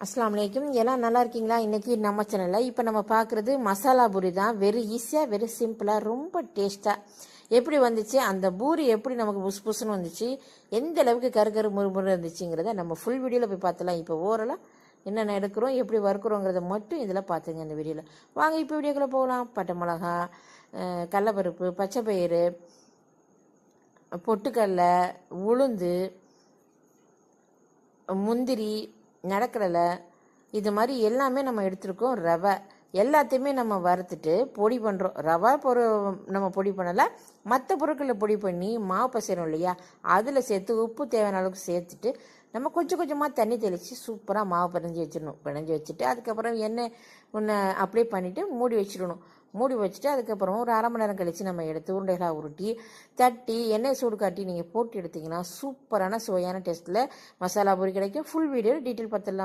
அஸ்ஸலாமு அலைக்கும். எல்லாம் நல்லா இருக்கீங்களா? இன்றைக்கி நம்ம சேனலில் இப்போ நம்ம பார்க்குறது மசாலா பூரி தான். வெரி ஈஸியாக, வெரி சிம்பிளாக, ரொம்ப டேஸ்ட்டாக எப்படி வந்துச்சு, அந்த பூரி எப்படி நமக்கு புஸ் புஸ்ன்னு வந்துச்சு, எந்த அளவுக்கு கரு முறுமுறு இருந்துச்சுங்கிறத நம்ம ஃபுல் வீடியோவில் போய் பார்த்துலாம். இப்போ ஓரலாக என்னென்ன எடுக்கிறோம், எப்படி வறுக்கிறோங்கிறத மட்டும் இதில் பார்த்துங்க இந்த வீடியோவில். வாங்க இப்போ வீடியோக்குள்ளே போகலாம். பட்டை மிளகா, கடலப்பருப்பு, பச்சைப்பயிறு, பொட்டுக்கடலை, உளுந்து, முந்திரி, நடக்கடலை, இது மாதிரி எல்லாமே நம்ம எடுத்துருக்கோம். ரவை எல்லாத்தையுமே நம்ம வறுத்துட்டு பொடி பண்ணுறோம். ரவை நம்ம பொடி பண்ணலை, மற்ற பொருட்களை பொடி பண்ணி மாவு பசைறோம் இல்லையா, அதில் சேர்த்து உப்பு தேவையான அளவுக்கு சேர்த்துட்டு நம்ம கொஞ்சம் கொஞ்சமாக தண்ணி தெளித்து சூப்பராக மாவு பிணைஞ்சி வச்சுட்டு அதுக்கப்புறம் எண்ணெய் ஒன்று அப்ளை பண்ணிவிட்டு மூடி வச்சிடணும். மூடி வச்சுட்டு அதுக்கப்புறம் ஒரு அரை மணி நேரம் கழித்து நம்ம எடுத்து உருண்டைகளாக உருட்டி தட்டி எண்ணெய் சூடு காட்டி நீங்கள் போட்டு எடுத்திங்கன்னா சூப்பரான சுவையான டேஸ்ட்டில் மசாலா பூரி கிடைக்கும். ஃபுல் வீடியோ டீட்டெயில் பார்த்துடலாம்.